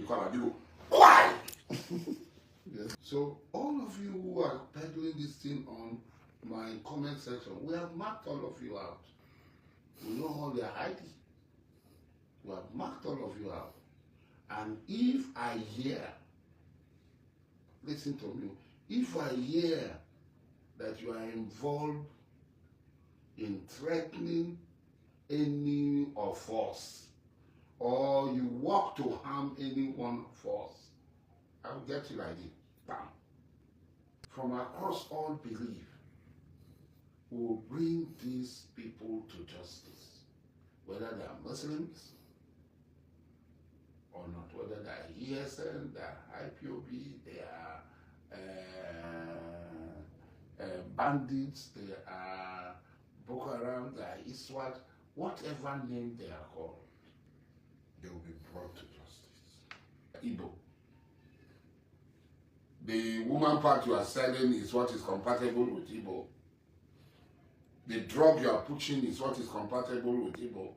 call Igbo. Why? Yes. So all of you who are peddling this thing on my comment section, we have marked all of you out. We know all they're hiding. We have marked all of you out. And if I hear, listen to me, if I hear that you are involved in threatening any of us, or you work to harm any one of us, I will get you like this. Bam. From across all belief, we will bring these people to justice, whether they are Muslims or not, whether they are ESN, they are IPOB, they are bandits, they are Boko Haram, they are ISWAT, whatever name they are called, they will be brought to justice. Igbo. The woman part you are selling is what is compatible with Igbo. The drug you are pushing is what is compatible with Igbo.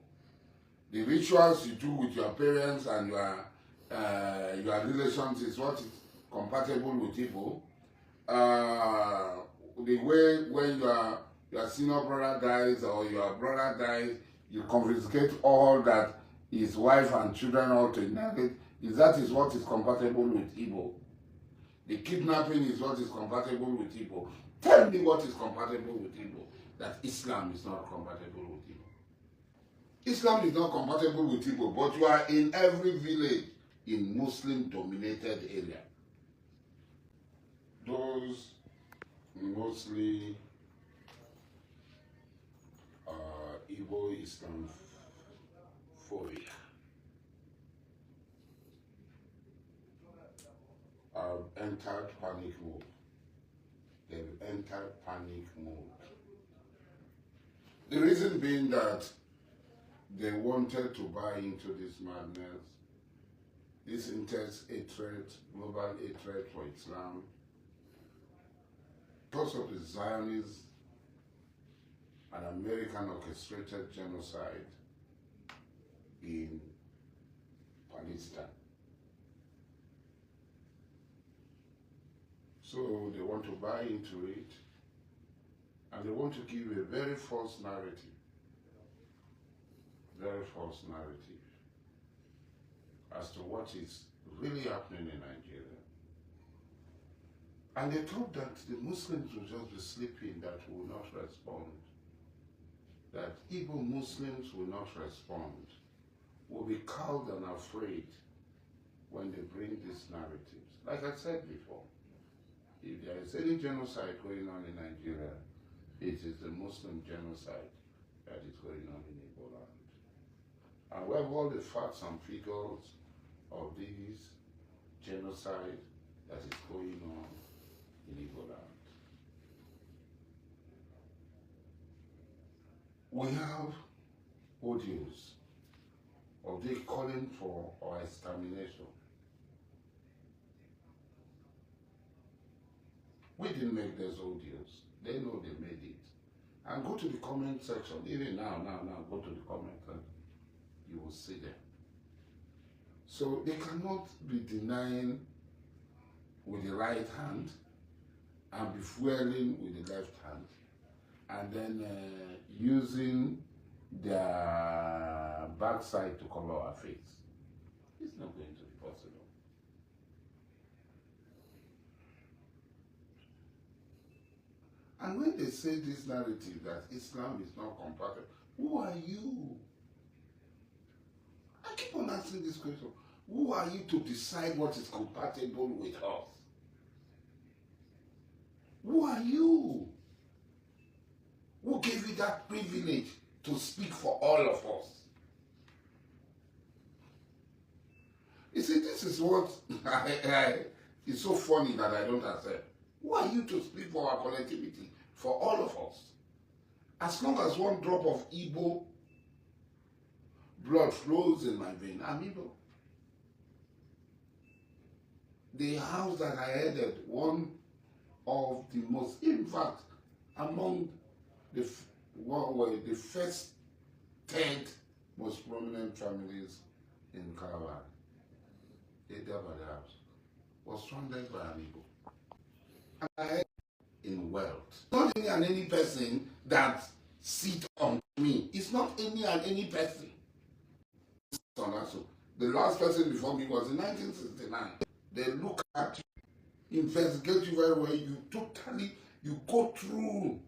The rituals you do with your parents and your relations is what is compatible with Igbo. The way when your senior brother dies or your brother dies, you confiscate all that his wife and children ought to inherit, that is what is compatible with Igbo. The kidnapping is what is compatible with Igbo. Tell me what is compatible with Igbo. That Islam is not compatible with Igbo. Islam is not compatible with Igbo, but you are in every village in Muslim-dominated area. Those mostly Igbo Islamophobia have entered panic mode. They've entered panic mode. The reason being that they wanted to buy into this madness, this intense hatred, global hatred for Islam, because of the Zionist and American orchestrated genocide in Palestine. So they want to buy into it, and they want to give a very false narrative as to what is really happening in Nigeria. And they thought that the Muslims will just be sleeping, that will not respond, that Igbo Muslims will not respond, will be cowed and afraid when they bring these narratives. Like I said before, if there is any genocide going on in Nigeria, it is the Muslim genocide that is going on in Igbo land. And we have all the facts and figures of this genocide that is going on in Igbo land. We have audios of they calling for our extermination. We didn't make those audios. They know they made it. And go to the comment section. Even now, go to the comment section. You will see them. So they cannot be denying with the right hand and be fueling with the left hand, and then using their backside to cover our face. It's not going to be possible. And when they say this narrative that Islam is not compatible, who are you? I keep on asking this question. Who are you to decide what is compatible with us? Who are you? Who gave you that privilege to speak for all of us? You see, this is what it's so funny that I don't accept. Who are you to speak for our collectivity, for all of us? As long as one drop of Igbo blood flows in my vein, I'm Igbo. The house that I headed, one of the most, in fact, among the first 10 most prominent families in Calabar. area by the house, was stranded by an Igbo. And I had in wealth. Not any and any person that sit on me. It's not any and any person. So the last person before me was in 1969. They look at you, investigate you very well, you go through.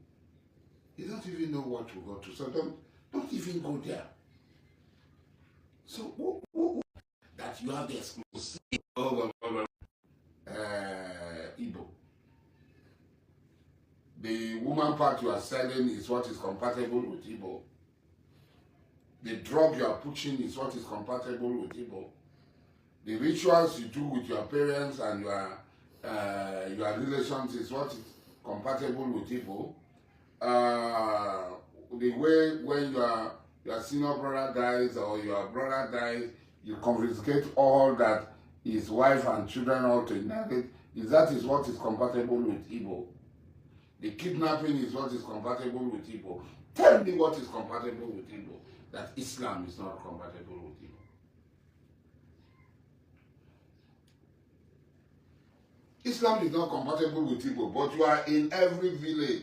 You don't even know what to go to, so don't even go there. So that you have the exclusive Igbo. The woman part you are selling is what is compatible with Igbo. The drug you are pushing is what is compatible with Igbo. The rituals you do with your parents and your relations is what is compatible with Igbo. The way when your senior brother dies or your brother dies, you confiscate all that his wife and children ought to inherit, that is what is compatible with Igbo. The kidnapping is what is compatible with Igbo. Tell me what is compatible with Igbo. That Islam is not compatible with Igbo. Islam is not compatible with Igbo, but you are in every village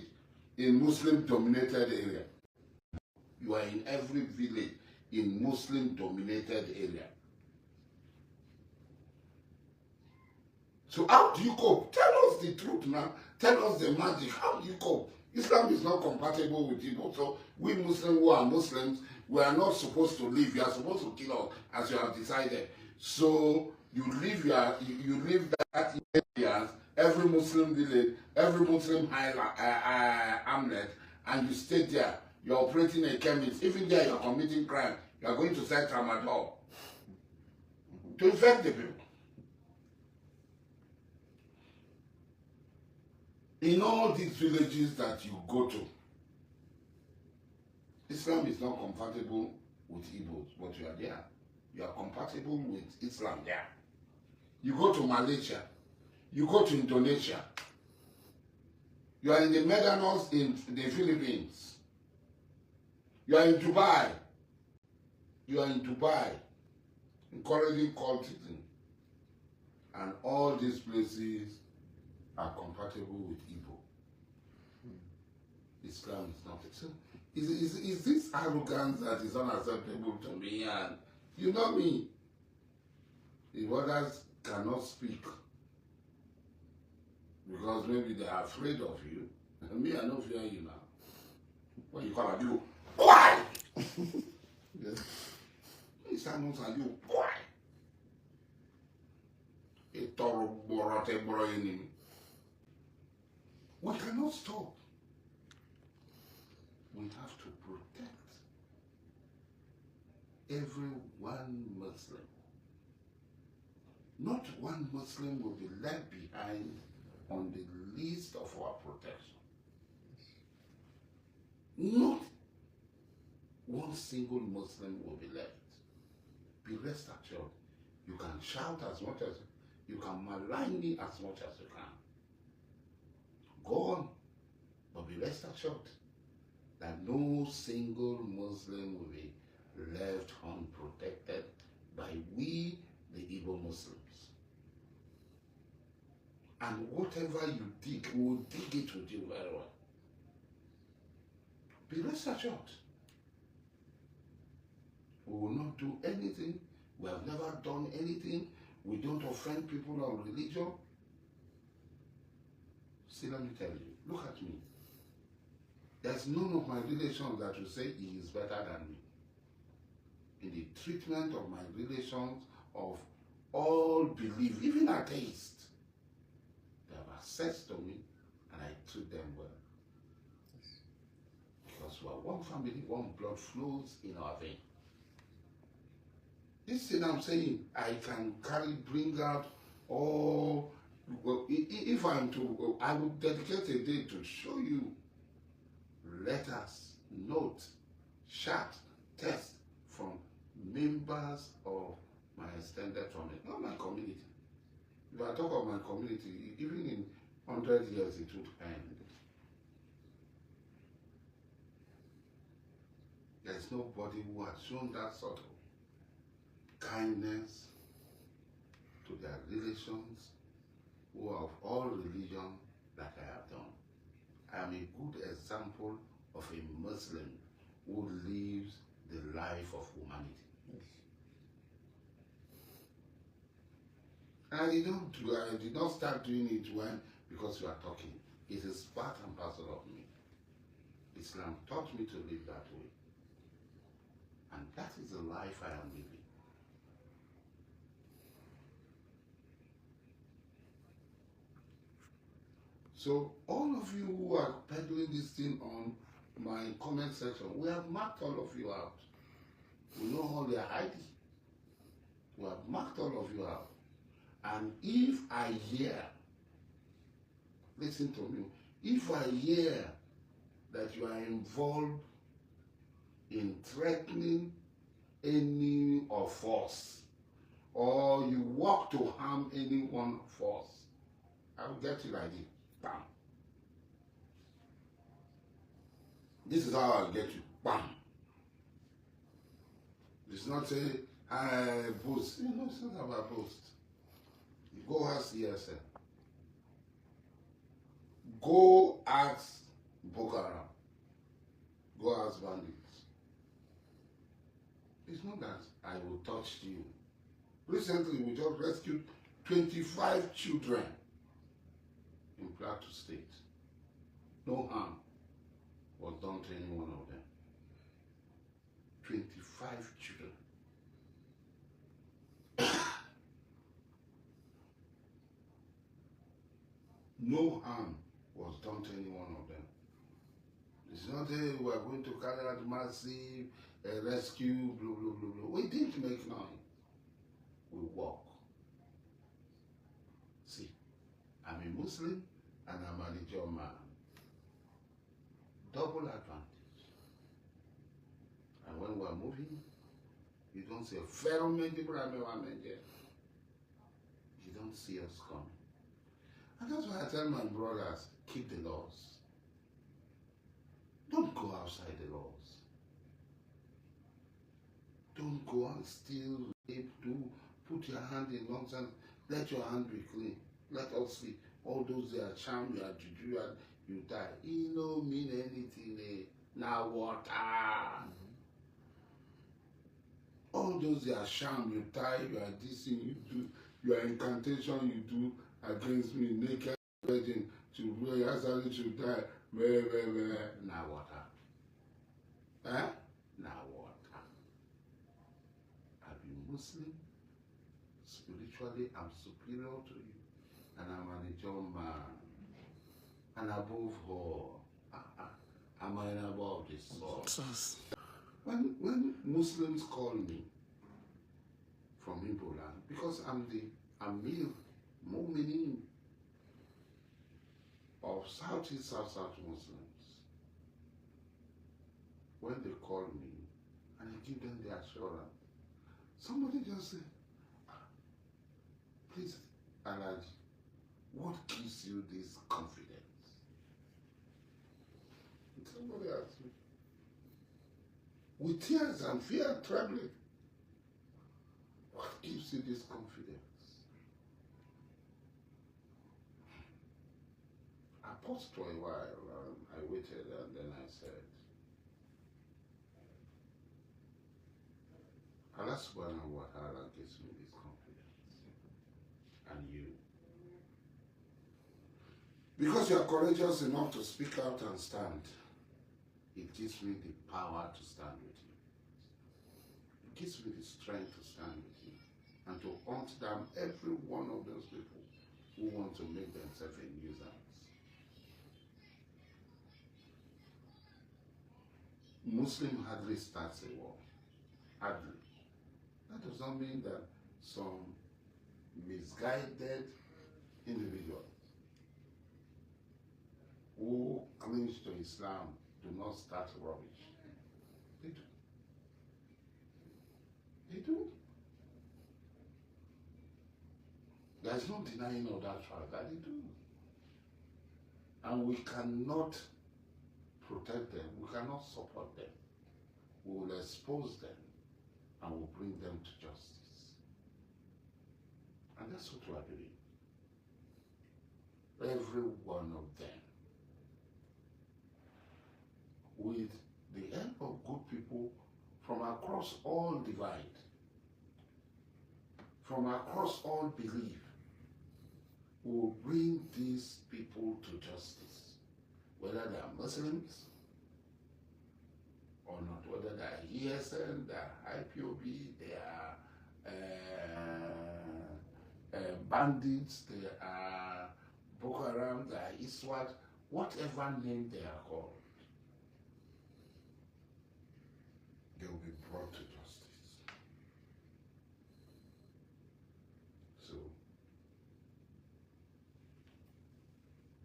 in Muslim-dominated area. You are in every village in Muslim-dominated area. So how do you cope? Tell us the truth now. Tell us the magic. How do you cope? Islam is not compatible with Igbo. So we Muslims who are Muslims, we are not supposed to live. You are supposed to kill us as you have decided. So you live that areas, every Muslim village, every Muslim hamlet, and you stay there. You're operating a chemist. Even there, you're committing crime. You're going to sell tramadol to infect the people. In all these villages that you go to, Islam is not compatible with Igbos, but you are there. You are compatible with Islam there. You go to Malaysia, you go to Indonesia, you are in the Medanos in the Philippines, you are in Dubai, encouraging cultism, and all these places are compatible with Igbo. Islam is not. So is this arrogance that is unacceptable to me? And you know me, if others cannot speak because maybe they are afraid of you, and me, I don't fear you now. What you call you? Why? Yes. You why? We cannot stop. We have to protect every one Muslim. Not one Muslim will be left behind on the list of our protection. Not one single Muslim will be left. Be rest assured. You can shout as much as you can, malign me as much as you can. Go on, but be rest assured that no single Muslim will be left unprotected by we, the Igbo Muslims. And whatever you dig, we will dig it with you very well. Be rest assured. We will not do anything. We have never done anything. We don't offend people on religion. See, let me tell you, look at me. There's none of my relations that will say he is better than me. In the treatment of my relations, of all belief, even atheists, they have access to me and I treat them well. Because we are one family, one blood flows in our vein. This thing I'm saying, I can bring out all. Well, if I'm to, I will dedicate a day to show you letters, notes, chat, text from members of my extended family, not my community. If I talk of my community, even in 100 years, it would end. There's nobody who has shown that sort of kindness to are relations who are of all religion that I have done. I am a good example of a Muslim who lives the life of humanity. And I did not start doing it because you are talking. It is part and parcel of me. Islam taught me to live that way. And that is the life I am living. So all of you who are peddling this thing on my comment section, we have marked all of you out. We know all they are hiding. We have marked all of you out. And if I hear, listen to me, if I hear that you are involved in threatening any of us, or you work to harm any one of us, I will get you like this. Bam. This is how I'll get you. Bam. It's not say, I boast. You know, it's not about boast. You go ask ESL. Go ask Boko Haram. Go ask bandits. It's not that I will touch you. Recently, we just rescued 25 children in Plateau State. No harm was done to any one of them. 25 children. No harm was done to any one of them. It's not that we are going to carry out massive rescue, blah, blah, blah, blah. We didn't make noise. We walk. See, I'm a Muslim and I'm a religious man. Double advantage. And when we're moving, you don't say, you don't see us coming. And that's why I tell my brothers, keep the laws. Don't go outside the laws. Don't go and steal, rape, put your hand in nonsense. Let your hand be clean. Let us see. All those that are charmed, you are juju, and you die. It don't mean anything. Now water. All those that are charmed, you die, you are this thing, you do, your incantation you do against me, naked virgin, to pray, Asari to die. Now water. Eh? Now water. I've been Muslim. Spiritually, I'm superior to you. And I'm a religious man. And above all, I'm an above this source. When Muslims call me from Igbo land, because I'm the Amir Mu'minin of Southeast South Muslims, when they call me and I give them the assurance, somebody just say, please, Alaji, what gives you this confidence? And somebody asked me, with tears and fear and trembling, what gives you this confidence? I paused for a while and I waited and then I said, Allah subhanahu wa ta'ala gives me this confidence. And you. Because you are courageous enough to speak out and stand, it gives me the power to stand with you. It gives me the strength to stand with you and to hunt down every one of those people who want to make themselves a nuisance. Muslim hardly starts a war. Hardly. That does not mean that some misguided individuals who cling to Islam do not start rubbish. They do. They do. There is no denying of that fact that they do. And we cannot protect them. We cannot support them. We will expose them and will bring them to justice. And And that's what we are doing. Every one of them. With the help of good people from across all divide, from across all belief, will bring these people to justice, whether they are Muslims or not, whether they are ESN, they are IPOB, they are bandits, they are Boko Haram, they are ISWAT, whatever name they are called, they will be brought to justice. So,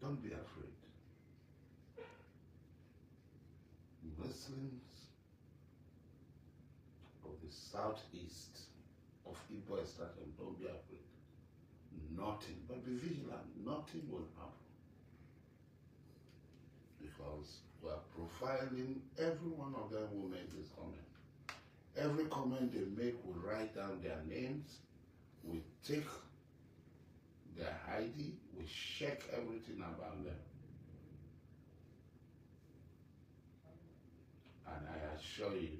don't be afraid. Muslims of the southeast of Igbo extraction, don't be afraid. Nothing, but be vigilant. Nothing will happen. Because we are profiling every one of them who made this comment. Every comment they make, we write down their names, we take their ID, we check everything about them. And I assure you,